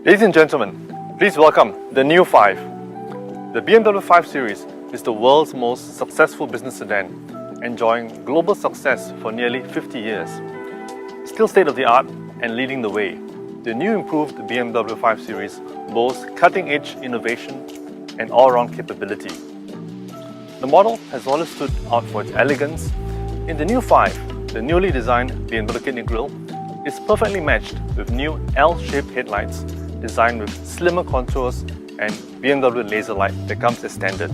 Ladies and gentlemen, please welcome the new 5. The BMW 5 Series is the world's most successful business sedan, enjoying global success for nearly 50 years. Still state-of-the-art and leading the way, the new improved BMW 5 Series boasts cutting-edge innovation and all-round capability. The model has always stood out for its elegance. In the new 5, the newly designed BMW kidney grille is perfectly matched with new L-shaped headlights designed with slimmer contours and BMW laser light that comes as standard.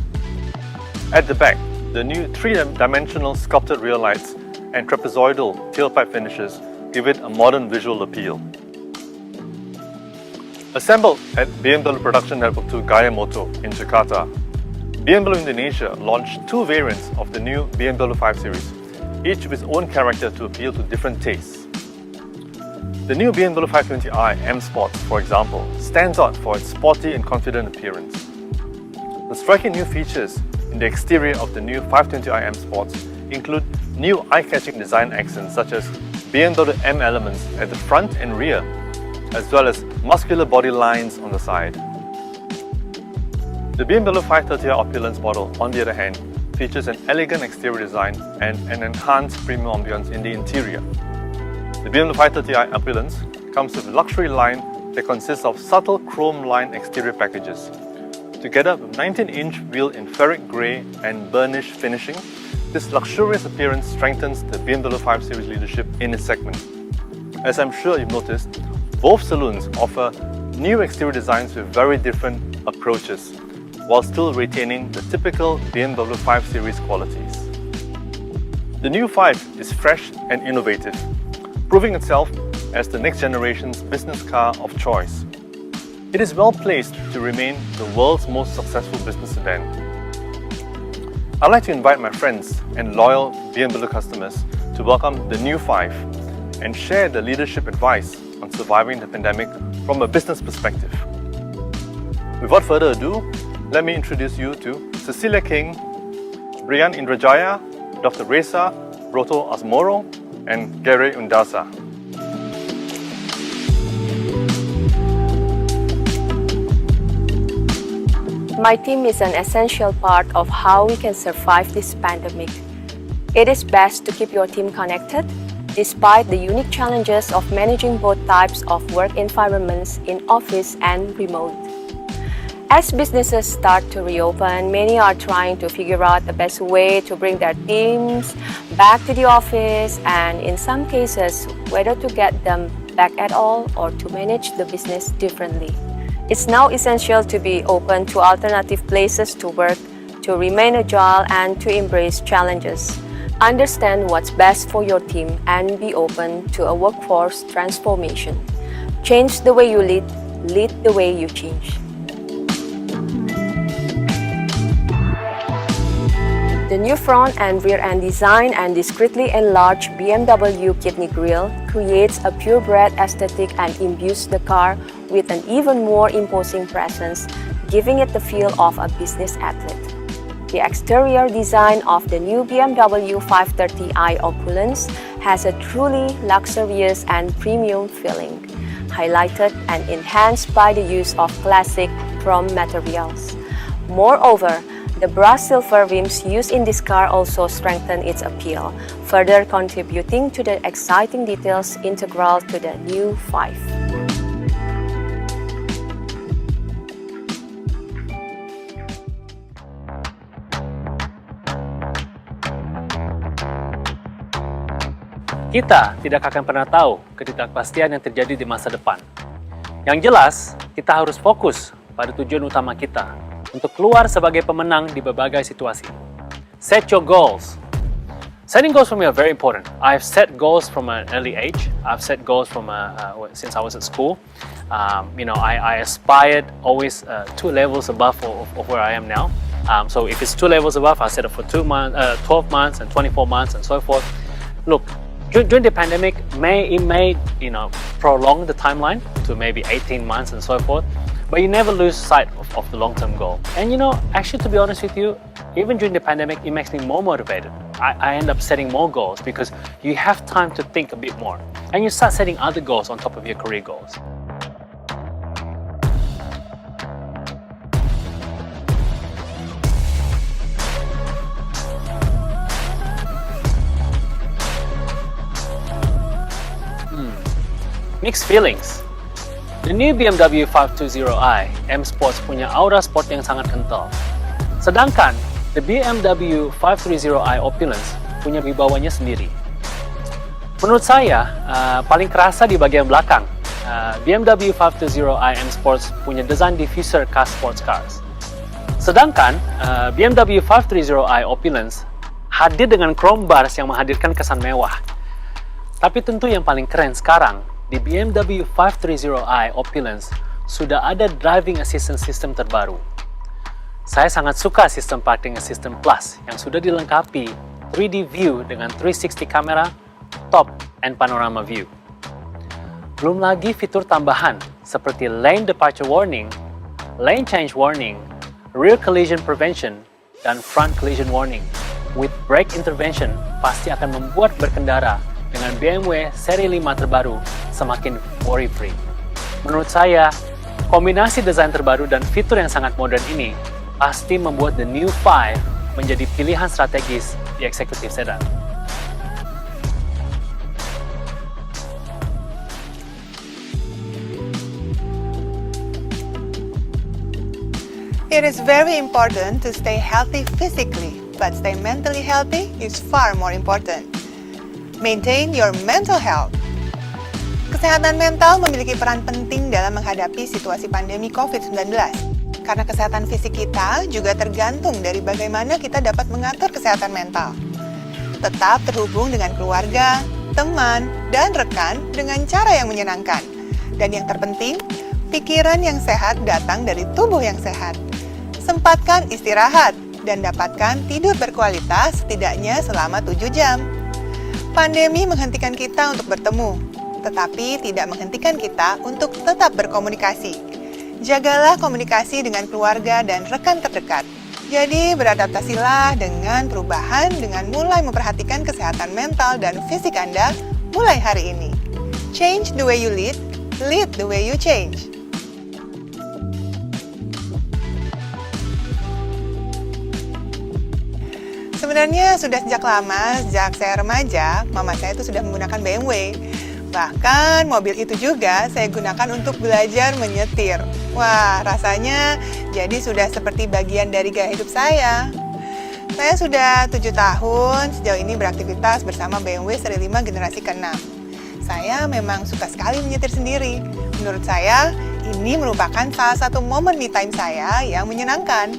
At the back, the new 3-dimensional sculpted rear lights and trapezoidal tailpipe finishes give it a modern visual appeal. Assembled at BMW Production Network 2 Gaya Motor in Jakarta, BMW Indonesia launched 2 variants of the new BMW 5 Series, each with its own character to appeal to different tastes. The new BMW 520i M Sport, for example, stands out for its sporty and confident appearance. The striking new features in the exterior of the new 520i M Sports include new eye-catching design accents such as BMW M elements at the front and rear, as well as muscular body lines on the side. The BMW 530i Opulence model, on the other hand, features an elegant exterior design and an enhanced premium ambience in the interior. The BMW 530i Opulence comes with a luxury line that consists of subtle chrome-lined exterior packages. Together with 19-inch wheel in ferric grey and burnished finishing, this luxurious appearance strengthens the BMW 5 Series leadership in its segment. As I'm sure you've noticed, both saloons offer new exterior designs with very different approaches, while still retaining the typical BMW 5 Series qualities. The new 5 is fresh and innovative, proving itself as the next generation's business car of choice. It is well placed to remain the world's most successful business sedan. I'd like to invite my friends and loyal BMW customers to welcome the new 5 and share the leadership advice on surviving the pandemic from a business perspective. Without further ado, let me introduce you to Cecilia King, Brian Indrajaya, Dr. Reza Broto Asmoro, and Gary Undasa. My team is an essential part of how we can survive this pandemic. It is best to keep your team connected, despite the unique challenges of managing both types of work environments in office and remote. As businesses start to reopen, many are trying to figure out the best way to bring their teams back to the office and, in some cases, whether to get them back at all or to manage the business differently. It's now essential to be open to alternative places to work, to remain agile and to embrace challenges. Understand what's best for your team and be open to a workforce transformation. Change the way you lead, lead the way you change. The new front and rear end design and discreetly enlarged BMW kidney grille creates a purebred aesthetic and imbues the car with an even more imposing presence, giving it the feel of a business athlete. The exterior design of the new BMW 530i Opulence has a truly luxurious and premium feeling, highlighted and enhanced by the use of classic chrome materials. Moreover, the brass silver rims used in this car also strengthen its appeal, further contributing to the exciting details integral to the new 5. Kita tidak akan pernah tahu ketidakpastian yang terjadi di masa depan. Yang jelas, kita harus fokus pada tujuan utama kita untuk keluar sebagai pemenang di berbagai situasi. Set your goals. Setting goals for me are very important. I've set goals from an early age. I've set goals from since I was at school. I aspired always 2 levels above of where I am now. So if it's 2 levels above, I set it for 12 months and 24 months and so forth. Look, during the pandemic, it may prolong the timeline to maybe 18 months and so forth, but you never lose sight of the long-term goal. And actually, to be honest with you, even during the pandemic, it makes me more motivated. I end up setting more goals because you have time to think a bit more, and you start setting other goals on top of your career goals. Mixed feelings. The new BMW 520i M Sports punya aura sport yang sangat kental. Sedangkan the BMW 530i Opulence punya wibawanya sendiri. Menurut saya, paling kerasa di bagian belakang. BMW 520i M Sports punya desain diffuser khas sports cars. Sedangkan BMW 530i Opulence hadir dengan chrome bars yang menghadirkan kesan mewah. Tapi tentu yang paling keren sekarang, di BMW 530i Opulence sudah ada driving assistance system terbaru. Saya sangat suka sistem Parking Assistant Plus yang sudah dilengkapi 3D view dengan 360 kamera, top, and panorama view. Belum lagi fitur tambahan seperti lane departure warning, lane change warning, rear collision prevention, dan front collision warning. With brake intervention, pasti akan membuat berkendara dengan BMW seri 5 terbaru semakin worry-free. Menurut saya, kombinasi desain terbaru dan fitur yang sangat modern ini pasti membuat the new 5 menjadi pilihan strategis di eksekutif sedan. It is very important to stay healthy physically, but stay mentally healthy is far more important. Maintain your mental health. Kesehatan mental memiliki peran penting dalam menghadapi situasi pandemi COVID-19. Karena kesehatan fisik kita juga tergantung dari bagaimana kita dapat mengatur kesehatan mental. Tetap terhubung dengan keluarga, teman, dan rekan dengan cara yang menyenangkan. Dan yang terpenting, pikiran yang sehat datang dari tubuh yang sehat. Sempatkan istirahat dan dapatkan tidur berkualitas setidaknya selama 7 jam. Pandemi menghentikan kita untuk bertemu, tetapi tidak menghentikan kita untuk tetap berkomunikasi. Jagalah komunikasi dengan keluarga dan rekan terdekat. Jadi beradaptasilah dengan perubahan dengan mulai memperhatikan kesehatan mental dan fisik Anda mulai hari ini. Change the way you lead the way you change. Sebenarnya sudah sejak lama, sejak saya remaja, mama saya itu sudah menggunakan BMW. Bahkan mobil itu juga saya gunakan untuk belajar menyetir. Wah, rasanya jadi sudah seperti bagian dari gaya hidup saya. Saya sudah 7 tahun sejauh ini beraktivitas bersama BMW seri 5 generasi ke-6. Saya memang suka sekali menyetir sendiri. Menurut saya, ini merupakan salah satu momen me time saya yang menyenangkan.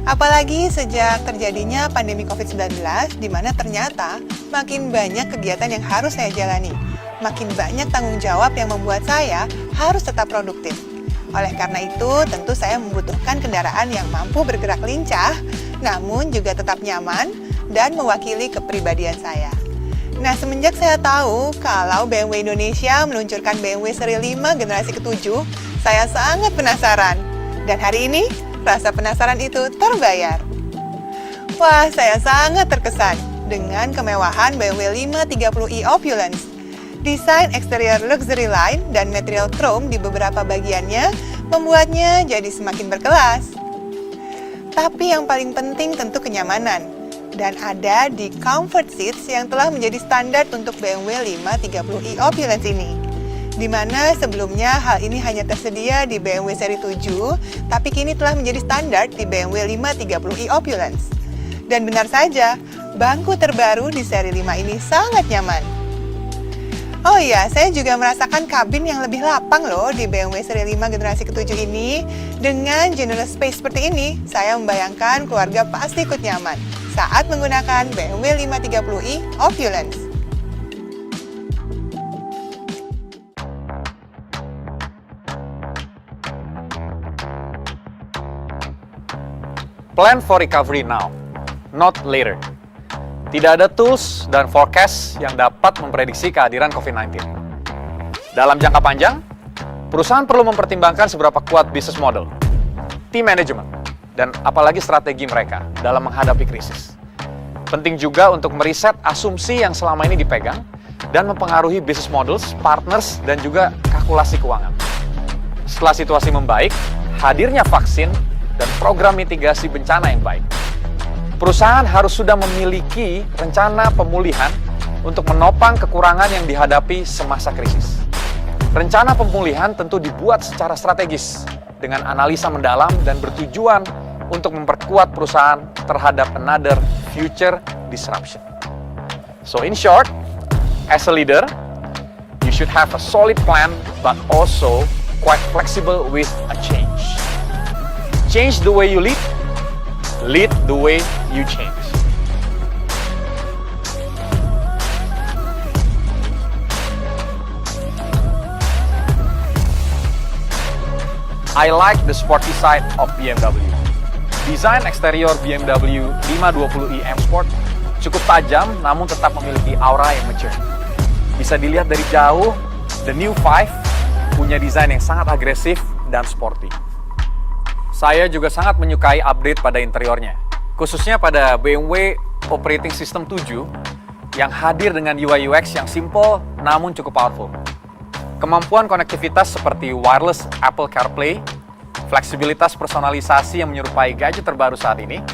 Apalagi sejak terjadinya pandemi COVID-19, di mana ternyata makin banyak kegiatan yang harus saya jalani. Makin banyak tanggung jawab yang membuat saya harus tetap produktif. Oleh karena itu, tentu saya membutuhkan kendaraan yang mampu bergerak lincah, namun juga tetap nyaman dan mewakili kepribadian saya. Nah, semenjak saya tahu kalau BMW Indonesia meluncurkan BMW seri 5 generasi ke-7, saya sangat penasaran. Dan hari ini, rasa penasaran itu terbayar. Wah, saya sangat terkesan dengan kemewahan BMW 530i Opulence. Desain eksterior luxury line dan material chrome di beberapa bagiannya membuatnya jadi semakin berkelas. Tapi yang paling penting tentu kenyamanan. Dan ada di comfort seats yang telah menjadi standar untuk BMW 530i Opulence ini. Di mana sebelumnya hal ini hanya tersedia di BMW seri 7, tapi kini telah menjadi standar di BMW 530i Opulence. Dan benar saja, bangku terbaru di seri 5 ini sangat nyaman. Oh iya, saya juga merasakan kabin yang lebih lapang loh di BMW seri 5 generasi ke-7 ini. Dengan generous space seperti ini, saya membayangkan keluarga pasti ikut nyaman saat menggunakan BMW 530i Opulence. Plan for recovery now, not later. Tidak ada tools dan forecast yang dapat memprediksi kehadiran COVID-19. Dalam jangka panjang, perusahaan perlu mempertimbangkan seberapa kuat bisnis model, team management, dan apalagi strategi mereka dalam menghadapi krisis. Penting juga untuk meriset asumsi yang selama ini dipegang dan mempengaruhi business models, partners, dan juga kalkulasi keuangan. Setelah situasi membaik, hadirnya vaksin dan program mitigasi bencana yang baik. Perusahaan harus sudah memiliki rencana pemulihan untuk menopang kekurangan yang dihadapi semasa krisis. Rencana pemulihan tentu dibuat secara strategis dengan analisa mendalam dan bertujuan untuk memperkuat perusahaan terhadap another future disruption. So in short, as a leader, you should have a solid plan but also quite flexible with a change. Change the way you lead, lead the way you change. I like the sporty side of BMW. Desain eksterior BMW 520i M Sport cukup tajam namun tetap memiliki aura yang mature. Bisa dilihat dari jauh, the New 5 punya desain yang sangat agresif dan sporty. Saya juga sangat menyukai update pada interiornya, khususnya pada BMW Operating System 7 yang hadir dengan UI UX yang simple namun cukup powerful. Kemampuan konektivitas seperti wireless Apple CarPlay, fleksibilitas personalisasi yang menyerupai gadget terbaru saat ini,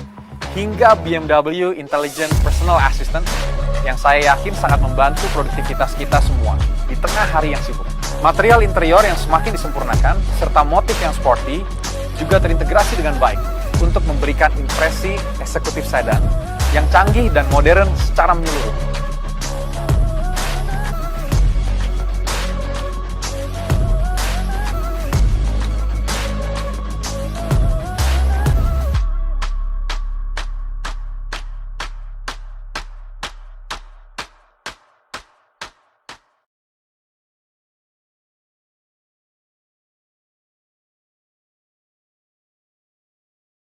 hingga BMW Intelligent Personal Assistant yang saya yakin sangat membantu produktivitas kita semua di tengah hari yang sibuk. Material interior yang semakin disempurnakan, serta motif yang sporty, juga terintegrasi dengan baik untuk memberikan impresi eksekutif sedan yang canggih dan modern secara menyeluruh.